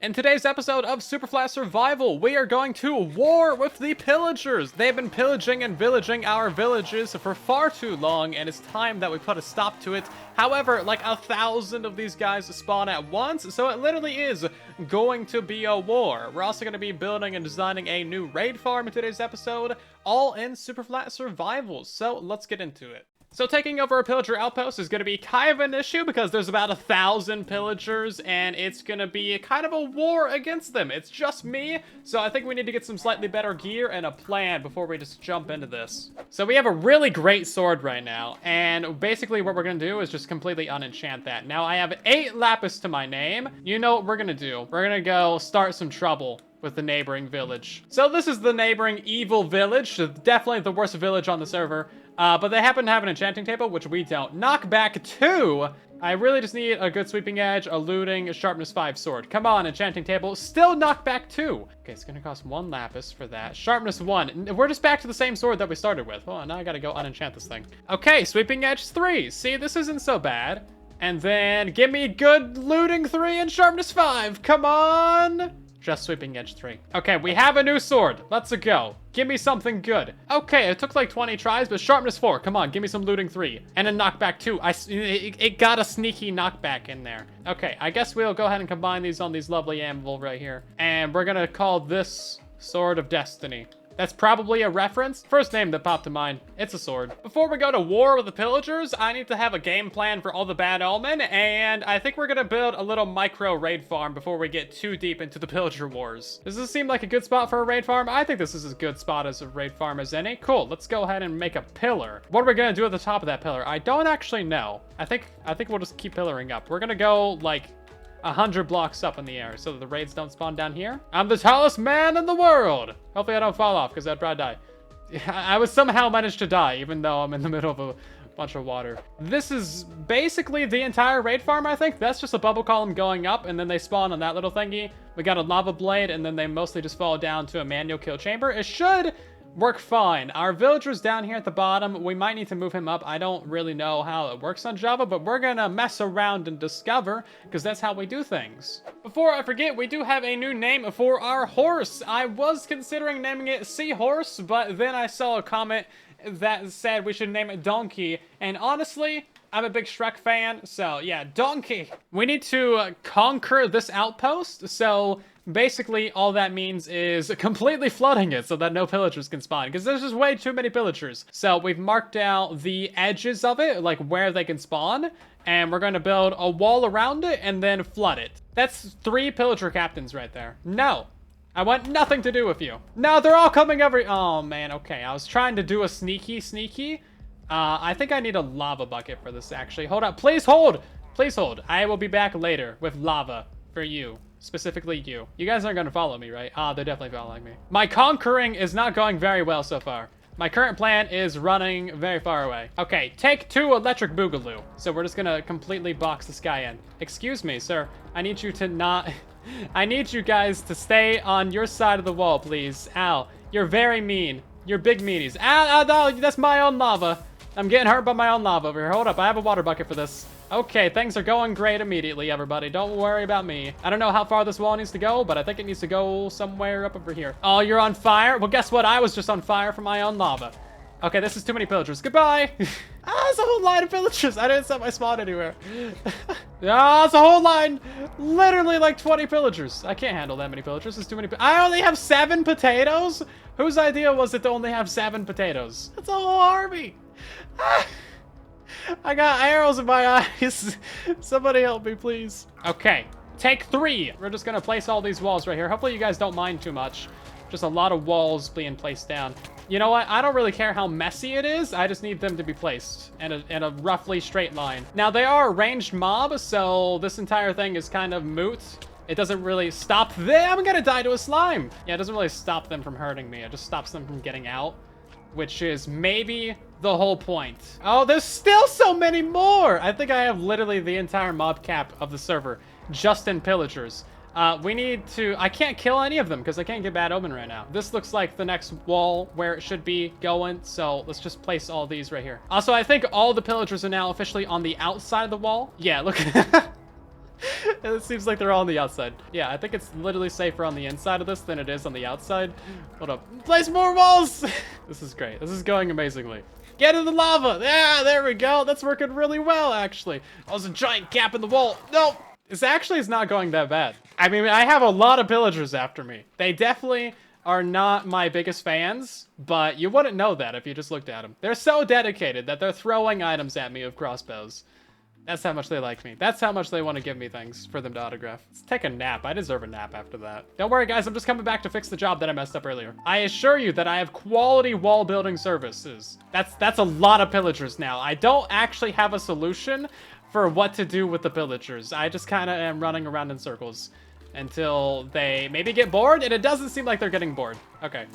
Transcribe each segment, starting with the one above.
In today's episode of Superflat Survival, we are going to war with the Pillagers. They've been pillaging and villaging our villages for far too long, and it's time that we put a stop to it. However, like 1,000 of these guys spawn at once, so it literally is going to be a war. We're also going to be building and designing a new raid farm in today's episode, all in Superflat Survival. So let's get into it. So taking over a pillager outpost is going to be kind of an issue because there's about 1,000 pillagers and it's going to be kind of a war against them. It's just me, so I think we need to get some slightly better gear and a plan before we just jump into this. So we have a really great sword right now, and basically what we're going to do is just completely unenchant that. Now I have 8 lapis to my name. You know what we're going to do. We're going to go start some trouble with the neighboring village. So this is the neighboring evil village, definitely the worst village on the server. But they happen to have an enchanting table, which we don't. Knockback 2! I really just need a good sweeping edge, a looting, a sharpness 5 sword. Come on, enchanting table. Still knockback 2! Okay, it's gonna cost 1 lapis for that. Sharpness 1. We're just back to the same sword that we started with. Oh, now I gotta go unenchant this thing. Okay, sweeping edge 3. See, this isn't so bad. And then give me good looting 3 and sharpness 5. Come on! Just sweeping edge 3. Okay, we have a new sword. Let's go. Give me something good. Okay, it took like 20 tries, but sharpness 4. Come on, give me some looting 3. And a knockback 2. It got a sneaky knockback in there. Okay, I guess we'll go ahead and combine these on these lovely anvil right here. And we're gonna call this Sword of Destiny. That's probably a reference. First name that popped to mind. It's a sword. Before we go to war with the pillagers, I need to have a game plan for all the bad omen, and I think we're gonna build a little micro raid farm before we get too deep into the pillager wars. Does this seem like a good spot for a raid farm? I think this is as good spot as a raid farm as any. Cool, let's go ahead and make a pillar. What are we gonna do at the top of that pillar? I don't actually know. I think we'll just keep pillaring up. We're gonna go like 100 blocks up in the air so that the raids don't spawn down here. I'm the tallest man in the world. Hopefully I don't fall off because I'd probably die. I would somehow manage to die even though I'm in the middle of a bunch of water. This is basically the entire raid farm, I think. That's just a bubble column going up and then they spawn on that little thingy. We got a lava blade and then they mostly just fall down to a manual kill chamber. It should work fine. Our villager's down here at the bottom. We might need to move him up. I don't really know how it works on Java, but we're gonna mess around and discover, because that's how we do things. Before I forget, we do have a new name for our horse. I was considering naming it Seahorse, but then I saw a comment that said we should name it Donkey, and honestly, I'm a big Shrek fan, so yeah, Donkey. We need to conquer this outpost, so basically all that means is completely flooding it so that no pillagers can spawn, because there's just way too many pillagers. So we've marked out the edges of it, like where they can spawn, and we're going to build a wall around it and then flood it. That's 3 pillager captains right there. No. I want nothing to do with you. No, they're all coming over. Oh man, okay. I was trying to do a sneaky. I think I need a lava bucket for this, actually. Hold up. Please hold. Please hold. I will be back later with lava for you. Specifically you. You guys aren't going to follow me, right? Ah, they're definitely following me. My conquering is not going very well so far. My current plan is running very far away. Okay, take 2 electric boogaloo. So we're just going to completely box this guy in. Excuse me, sir. I need you to not... I need you guys to stay on your side of the wall, please. Ow. You're very mean. You're big meanies. Ow, no, that's my own lava. I'm getting hurt by my own lava over here. Hold up, I have a water bucket for this. Okay, things are going great immediately, everybody. Don't worry about me. I don't know how far this wall needs to go, but I think it needs to go somewhere up over here. Oh, you're on fire? Well, guess what? I was just on fire from my own lava. Okay, this is too many pillagers. Goodbye. There's a whole line of pillagers. I didn't set my spawn anywhere. It's a whole line. Literally like 20 pillagers. I can't handle that many pillagers. There's too many. I only have 7 potatoes? Whose idea was it to only have 7 potatoes? That's a whole army. I got arrows in my eyes. Somebody help me, please. Okay, take 3. We're just gonna place all these walls right here. Hopefully you guys don't mind too much. Just a lot of walls being placed down. You know what? I don't really care how messy it is. I just need them to be placed in a roughly straight line. Now, they are a ranged mob, so this entire thing is kind of moot. It doesn't really stop them. I'm gonna die to a slime. Yeah, it doesn't really stop them from hurting me. It just stops them from getting out, which is maybe the whole point. Oh, there's still so many more. I think I have literally the entire mob cap of the server just in pillagers. We need to... I can't kill any of them because I can't get bad omen right now. This looks like the next wall where it should be going, so let's just place all these right here. Also, I think all the pillagers are now officially on the outside of the wall. Yeah, look. And it seems like they're all on the outside. Yeah, I think it's literally safer on the inside of this than it is on the outside. Hold up. Place more walls! This is great. This is going amazingly. Get in the lava! Yeah, there we go. That's working really well, actually. Oh, there's a giant gap in the wall. No! This actually is not going that bad. I mean, I have a lot of pillagers after me. They definitely are not my biggest fans, but you wouldn't know that if you just looked at them. They're so dedicated that they're throwing items at me with crossbows. That's how much they like me. That's how much they want to give me things for them to autograph. Let's take a nap. I deserve a nap after that. Don't worry, guys. I'm just coming back to fix the job that I messed up earlier. I assure you that I have quality wall building services. That's a lot of pillagers now. I don't actually have a solution for what to do with the pillagers. I just kind of am running around in circles until they maybe get bored, and it doesn't seem like they're getting bored. Okay.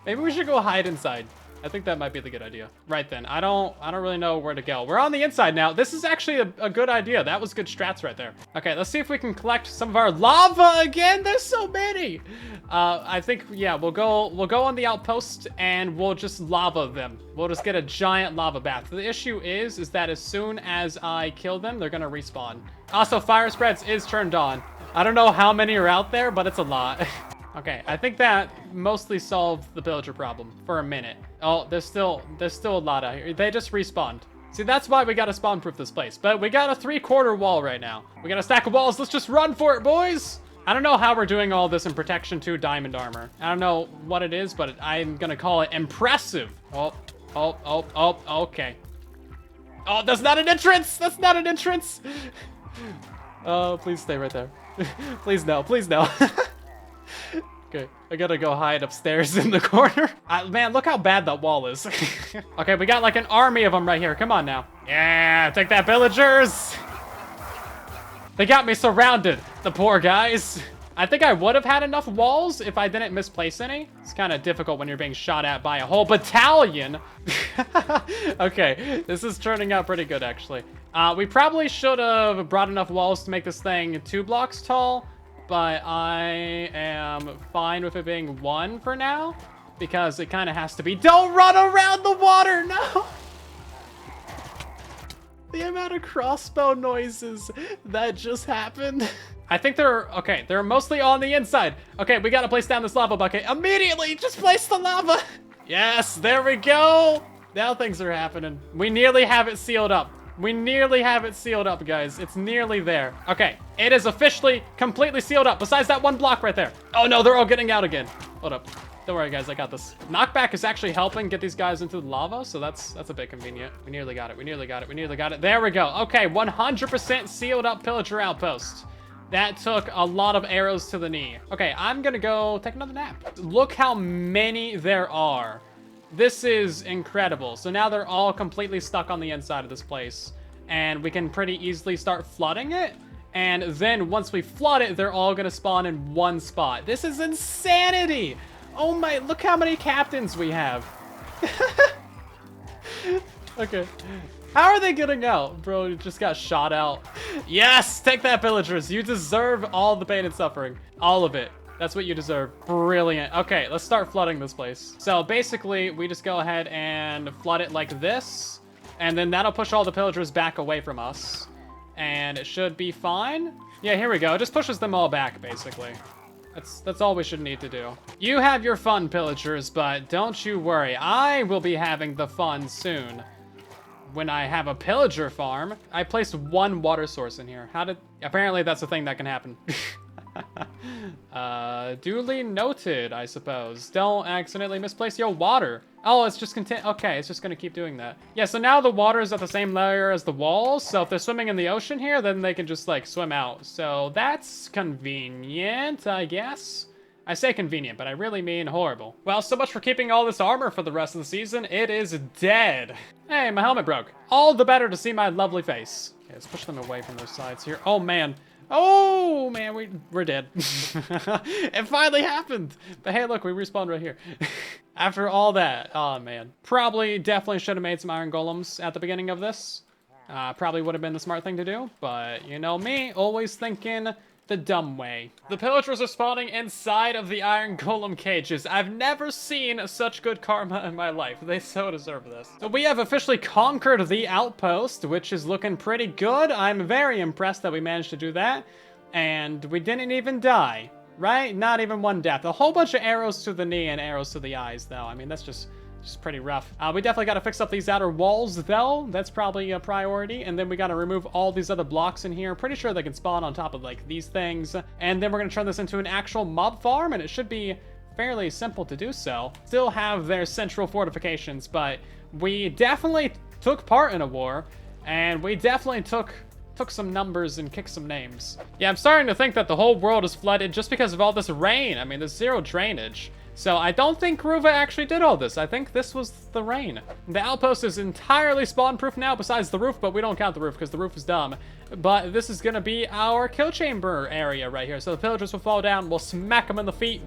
Maybe we should go hide inside. I think that might be the good idea. Right then, I don't really know where to go. We're on the inside now. This is actually a good idea. That was good strats right there. Okay, let's see if we can collect some of our lava again. There's so many. I think, yeah, we'll go on the outpost and we'll just lava them. We'll just get a giant lava bath. The issue is that as soon as I kill them, they're gonna respawn. Also, fire spreads is turned on. I don't know how many are out there, but it's a lot. Okay, I think that mostly solved the pillager problem for a minute. Oh, there's still a lot out here. They just respawned. See, that's why we gotta spawn-proof this place. But we got a 3/4 wall right now. We got a stack of walls. Let's just run for it, boys! I don't know how we're doing all this in Protection 2 Diamond Armor. I don't know what it is, but I'm gonna call it impressive. Oh, okay. Oh, that's not an entrance! That's not an entrance! Oh, please stay right there. Please no, please no. Okay, I gotta go hide upstairs in the corner. Man, look how bad that wall is. Okay, we got like an army of them right here. Come on now. Yeah, take that, villagers. They got me surrounded, the poor guys. I think I would have had enough walls if I didn't misplace any. It's kind of difficult when you're being shot at by a whole battalion. Okay, this is turning out pretty good, actually. We probably should have brought enough walls to make this thing 2 blocks tall. But I am fine with it being 1 for now, because it kind of has to be. Don't run around the water, no! The amount of crossbow noises that just happened. I think they're mostly on the inside. Okay, we gotta place down this lava bucket immediately. Just place the lava. Yes, there we go. Now things are happening. We nearly have it sealed up. We nearly have it sealed up, guys. It's nearly there. Okay, it is officially completely sealed up, besides that 1 block right there. Oh no, they're all getting out again. Hold up. Don't worry, guys, I got this. Knockback is actually helping get these guys into the lava, so that's a bit convenient. We nearly got it. We nearly got it. We nearly got it. There we go. Okay, 100% sealed up pillager outpost. That took a lot of arrows to the knee. Okay, I'm gonna go take another nap. Look how many there are. This is incredible. So now they're all completely stuck on the inside of this place, and we can pretty easily start flooding it. And then once we flood it, they're all gonna spawn in 1 spot. This is insanity. Oh my, look how many captains we have. Okay. How are they getting out? Bro, you just got shot out. Yes, take that, villagers. You deserve all the pain and suffering. All of it. That's what you deserve. Brilliant. Okay, let's start flooding this place. So basically, we just go ahead and flood it like this, and then that'll push all the pillagers back away from us, and it should be fine. Yeah, here we go. It just pushes them all back, basically. That's all we should need to do. You have your fun, pillagers, but don't you worry. I will be having the fun soon. When I have a pillager farm. I placed 1 water source in here. Apparently that's a thing that can happen. Duly noted, I suppose. Don't accidentally misplace your water. Oh, it's just okay, it's just gonna keep doing that. Yeah, so now the water is at the same layer as the walls, so if they're swimming in the ocean here, then they can just, like, swim out. So that's convenient, I guess. I say convenient, but I really mean horrible. Well, so much for keeping all this armor for the rest of the season. It is dead. Hey, my helmet broke. All the better to see my lovely face. Okay, let's push them away from those sides here. Oh, man. Oh, man, we're dead. It finally happened. But hey, look, we respawned right here. After all that, oh, man. Definitely should have made some iron golems at the beginning of this. Probably would have been the smart thing to do, but you know me, always thinking the dumb way. The pillagers are spawning inside of the iron golem cages. I've never seen such good karma in my life. They so deserve this. So we have officially conquered the outpost, which is looking pretty good. I'm very impressed that we managed to do that. And we didn't even die, right? Not even one death. A whole bunch of arrows to the knee and arrows to the eyes, though. I mean, that's just pretty rough. We definitely got to fix up these outer walls, though. That's probably a priority. And then we got to remove all these other blocks in here. Pretty sure they can spawn on top of, like, these things. And then we're going to turn this into an actual mob farm, and it should be fairly simple to do so. Still have their central fortifications, but we definitely took part in a war, and we definitely took some numbers and kicked some names. Yeah, I'm starting to think that the whole world is flooded just because of all this rain. I mean, there's zero drainage. So I don't think Ruva actually did all this. I think this was the rain. The outpost is entirely spawn-proof now besides the roof, but we don't count the roof because the roof is dumb. But this is going to be our kill chamber area right here. So the pillagers will fall down, we'll smack them in the feet.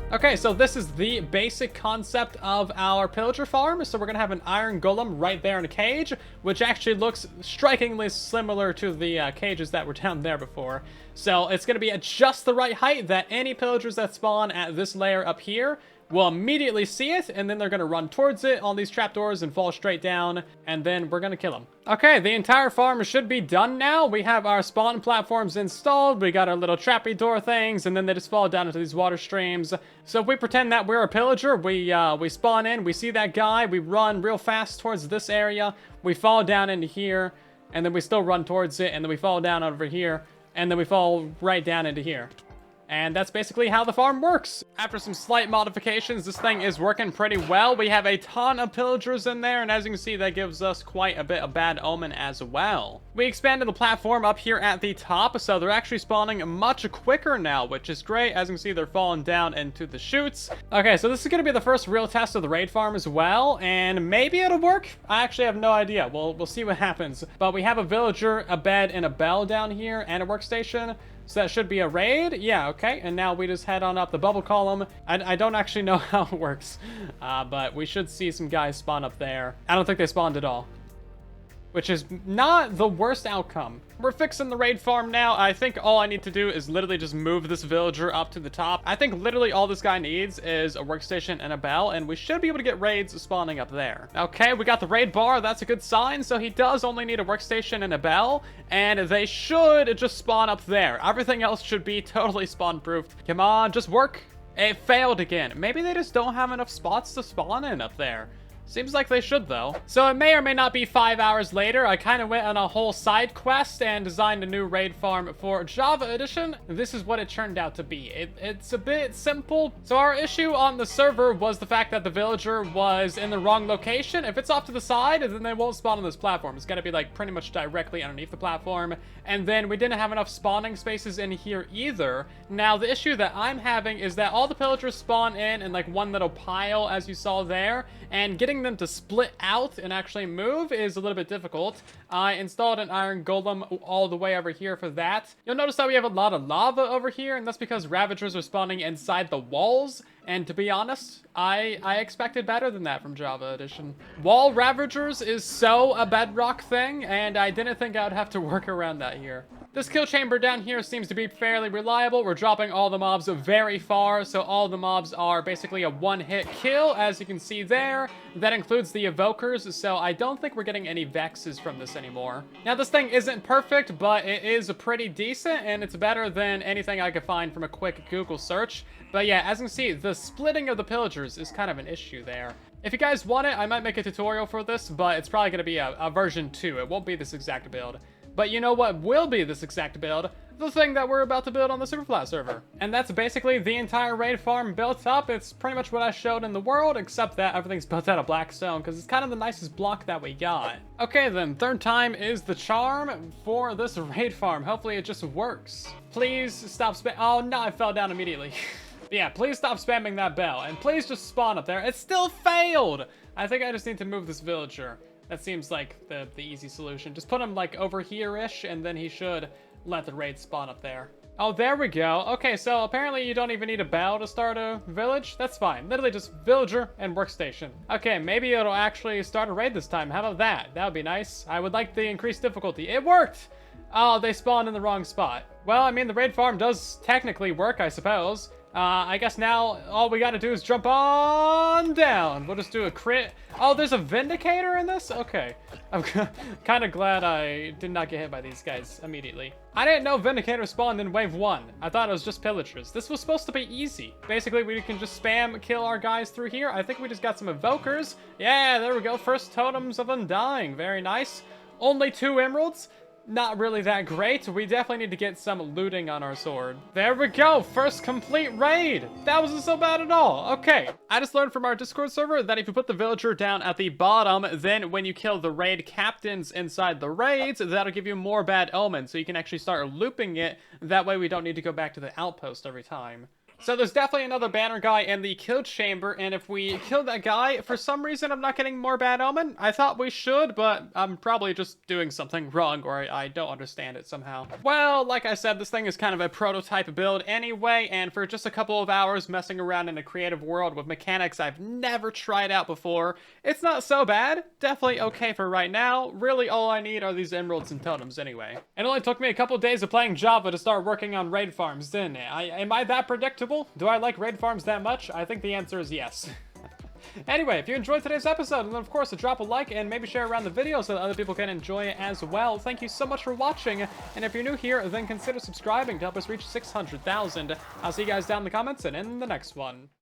Okay, so this is the basic concept of our pillager farm. So we're going to have an iron golem right there in a cage, which actually looks strikingly similar to the cages that were down there before. So it's going to be at just the right height that any pillagers that spawn at this layer up here will immediately see it, and then they're going to run towards it on these trapdoors and fall straight down, and then we're going to kill them. Okay, the entire farm should be done now. We have our spawn platforms installed, we got our little trappy door things, and then they just fall down into these water streams. So if we pretend that we're a pillager, we spawn in, we see that guy, we run real fast towards this area, we fall down into here, and then we still run towards it, and then we fall down over here, and then we fall right down into here. And that's basically how the farm works. After some slight modifications, this thing is working pretty well. We have a ton of pillagers in there, and as you can see, that gives us quite a bit of bad omen as well. We expanded the platform up here at the top, so they're actually spawning much quicker now, which is great. As you can see, they're falling down into the chutes. Okay, so this is going to be the first real test of the raid farm as well, and maybe it'll work. I actually have no idea. We'll see what happens. But we have a villager, a bed, and a bell down here, and a workstation. So that should be a raid. Yeah, okay. And now we just head on up the bubble column. I don't actually know how it works, but we should see some guys spawn up there. I don't think they spawned at all, which is not the worst outcome. We're fixing the raid farm now. I think all I need to do is literally just move this villager up to the top. I think literally all this guy needs is a workstation and a bell, and we should be able to get raids spawning up there. Okay, we got the raid bar. That's a good sign. So he does only need a workstation and a bell, and they should just spawn up there. Everything else should be totally spawn-proofed. Come on, just work. It failed again. Maybe they just don't have enough spots to spawn in up there. Seems like they should, though. So it may or may not be 5 hours later. I kind of went on a whole side quest and designed a new raid farm for Java Edition. This is what it turned out to be. It's a bit simple. So our issue on the server was the fact that the villager was in the wrong location. If it's off to the side, then they won't spawn on this platform. It's got to be like pretty much directly underneath the platform. And then we didn't have enough spawning spaces in here either. Now, the issue that I'm having is that all the pillagers spawn in like one little pile, as you saw there, and getting them to split out and actually move is a little bit difficult. I installed an iron golem all the way over here for that. You'll notice that we have a lot of lava over here, and that's because ravagers are spawning inside the walls. And to be honest, I expected better than that from Java Edition. Wall ravagers is so a bedrock thing, and I didn't think I would have to work around that here. This kill chamber down here seems to be fairly reliable. We're dropping all the mobs very far, so all the mobs are basically a one-hit kill, as you can see there. That includes the evokers, so I don't think we're getting any vexes from this anymore. Now, this thing isn't perfect, but it is pretty decent, and it's better than anything I could find from a quick Google search. But yeah, as you can see, the splitting of the pillagers is kind of an issue there. If you guys want it, I might make a tutorial for this, but it's probably going to be a version 2. It won't be this exact build. But you know what will be this exact build? The thing that we're about to build on the Superflat server. And that's basically the entire raid farm built up. It's pretty much what I showed in the world, except that everything's built out of black stone, because it's kind of the nicest block that we got. Okay then, third time is the charm for this raid farm. Hopefully it just works. Please stop oh no, I fell down immediately. Yeah, please stop spamming that bell, and please just spawn up there. It still failed! I think I just need to move this villager. That seems like the easy solution. Just put him like over here-ish, and then he should let the raid spawn up there. Oh, there we go. Okay, so apparently you don't even need a bell to start a village. That's fine. Literally just villager and workstation. Okay, maybe it'll actually start a raid this time. How about that? That would be nice. I would like the increased difficulty. It worked! Oh, they spawned in the wrong spot. Well, I mean, the raid farm does technically work, I suppose. I guess now all we gotta do is jump on down. We'll just do a crit. Oh, there's a Vindicator in this? Okay. I'm kind of glad I did not get hit by these guys immediately. I didn't know Vindicator spawned in wave 1. I thought it was just Pillagers. This was supposed to be easy. Basically, we can just spam kill our guys through here. I think we just got some Evokers. Yeah, there we go. First Totems of Undying. Very nice. Only 2 emeralds. Not really that great. We definitely need to get some looting on our sword. There we go. First complete raid. That wasn't so bad at all. Okay. I just learned from our Discord server that if you put the villager down at the bottom, then when you kill the raid captains inside the raids, that'll give you more bad omens. So you can actually start looping it. That way we don't need to go back to the outpost every time. So there's definitely another banner guy in the kill chamber, and if we kill that guy, for some reason I'm not getting more bad omen. I thought we should, but I'm probably just doing something wrong, or I don't understand it somehow. Well, like I said, this thing is kind of a prototype build anyway, and for just a couple of hours messing around in a creative world with mechanics I've never tried out before, it's not so bad. Definitely okay for right now. Really all I need are these emeralds and totems anyway. It only took me a couple days of playing Java to start working on raid farms, didn't it? Am I that predictable? Do I like raid farms that much? I think the answer is yes. Anyway, if you enjoyed today's episode, then of course drop a like and maybe share around the video so that other people can enjoy it as well. Thank you so much for watching, and if you're new here, then consider subscribing to help us reach 600,000. I'll see you guys down in the comments and in the next one.